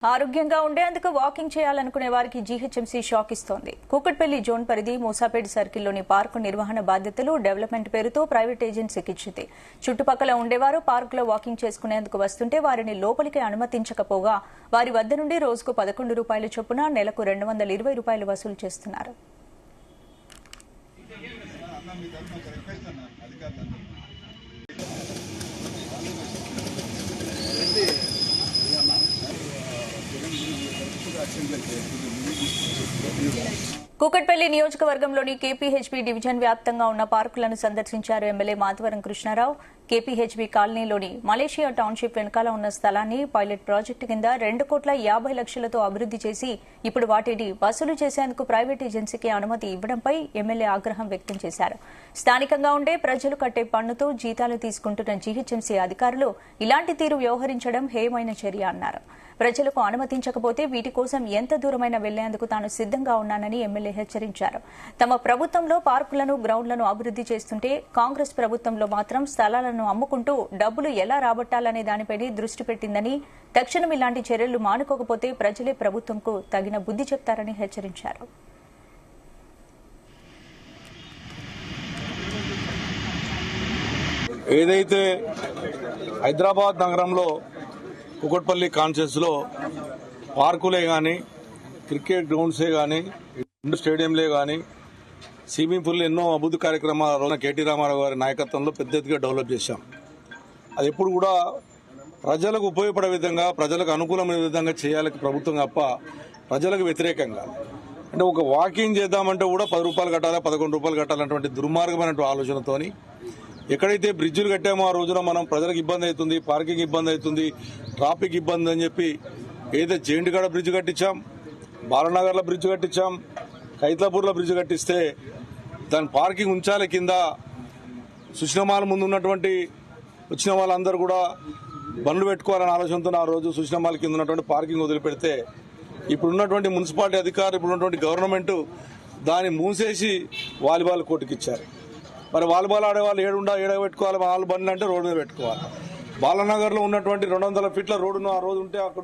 ఆరోగ్యంగా ఉండేందుకు వాకింగ్ చేయాలనుకునే వారికి జీహెచ్ఎంసీ షాక్ ఇస్తోంది. కూకట్పల్లి జోన్ పరిధి మూసాపేట సర్కిల్లోని పార్కు నిర్వహణ బాధ్యతలు డెవలప్మెంట్ పేరుతో ప్రైవేట్ ఏజెన్సీకి ఇచ్చింది. చుట్టుపక్కల ఉండేవారు పార్కులో వాకింగ్ చేసుకునేందుకు వస్తుంటే వారిని లోపలికి అనుమతించకపోగా వారి వద్ద నుండి రోజుకు 11 రూపాయల చొప్పున నెలకు 220 రూపాయలు వసూలు చేస్తున్నారు. కూకట్పల్లి నియోజకవర్గంలోని కేపీహెచ్బీ డివిజన్ వ్యాప్తంగా ఉన్న పార్కులను సందర్శించారు ఎమ్మెల్యే మాధవరం కృష్ణారావు. కేపీహెచ్బీ కాలనీలోని మలేషియా టౌన్షిప్ వెనుకాల ఉన్న స్థలాన్ని పైలట్ ప్రాజెక్టు కింద 2,50,00,000తో అభివృద్ది చేసి ఇప్పుడు వాటిని వసూలు చేసేందుకు ప్రైవేట్ ఏజెన్సీకి అనుమతి ఇవ్వడంపై ఎమ్మెల్యే ఆగ్రహం వ్యక్తం చేశారు. స్థానికంగా ఉండే ప్రజలు కట్టే పన్నుతో జీతాలు తీసుకుంటున్న జీహెచ్ఎంసీ అధికారులు ఇలాంటి తీరు వ్యవహరించడం హేయమైన చర్య అన్నారు. ప్రజలకు అనుమతించకపోతే వీటి కోసం ఎంత దూరమైనా వెళ్లేందుకు తాను సిద్దంగా ఉన్నానని ఎమ్మెల్యే హెచ్చరించారు. తమ ప్రభుత్వంలో పార్కులను, గ్రౌండ్లను అభివృద్ది చేస్తుంటే కాంగ్రెస్ ప్రభుత్వంలో మాత్రం స్థలాలను అమ్ముకుంటూ డబ్బులు ఎలా రాబట్టాలనే దానిపై దృష్టి పెట్టిందని, తక్షణం ఇలాంటి చర్యలు మానుకోకపోతే ప్రజలే ప్రభుత్వంకు తగిన బుద్ది చెప్తారని హెచ్చరించారు. ఏదైతే హైదరాబాద్ నగరంలో కూకట్పల్లి కాన్షియస్ లో పార్కులే గాని, క్రికెట్ గ్రౌండ్సే గాని, ఇండోర్ స్టేడియంలే గాని, స్విమ్మింగ్ పూల్ ఎన్నో అభివృద్ధి కార్యక్రమాలు కేటీ రామారావు గారి నాయకత్వంలో పెద్ద ఎత్తుగా డెవలప్ చేశాం. అది ఎప్పుడు కూడా ప్రజలకు ఉపయోగపడే విధంగా, ప్రజలకు అనుకూలమైన విధంగా చేయాలి ప్రభుత్వం తప్ప ప్రజలకు వ్యతిరేకంగా. అంటే ఒక వాకింగ్ చేద్దామంటే కూడా 10 రూపాయలు కట్టాలి, 11 రూపాయలు కట్టాలన్నటువంటి దుర్మార్గమైన ఆలోచనతోని ఎక్కడైతే బ్రిడ్జిలు కట్టామో ఆ రోజున మనం ప్రజలకు ఇబ్బంది అవుతుంది, పార్కింగ్ ఇబ్బంది అవుతుంది, ట్రాఫిక్ ఇబ్బంది అని చెప్పి ఏదైతే జేంటికాడ బ్రిడ్జ్ కట్టించాం, బాలనగర్లో బ్రిడ్జ్ కట్టించాం, కైతలాపూర్లో బ్రిడ్జ్ కట్టిస్తే దాని పార్కింగ్ ఉంచాలి కింద. సుష్ణమాల ముందు ఉన్నటువంటి వచ్చిన వాళ్ళందరూ కూడా బండ్లు పెట్టుకోవాలనే ఆలోచనతో ఆ రోజు సుష్ణమాల కింద ఉన్నటువంటి పార్కింగ్ వదిలిపెడితే ఇప్పుడున్నటువంటి మున్సిపాలిటీ అధికారులు, ఇప్పుడున్నటువంటి గవర్నమెంట్ దాన్ని మూసేసి వాలీబాల్ కోర్టుకి ఇచ్చారు. మరి వాలీబాల్ ఆడేవాళ్ళు ఏడ పెట్టుకోవాలి, వాళ్ళ బండ్లు అంటే రోడ్డు మీద పెట్టుకోవాలి. బాలనగర్లో ఉన్నటువంటి 200 ఫీట్ల రోడ్డును ఆ రోజు ఉంటే అక్కడ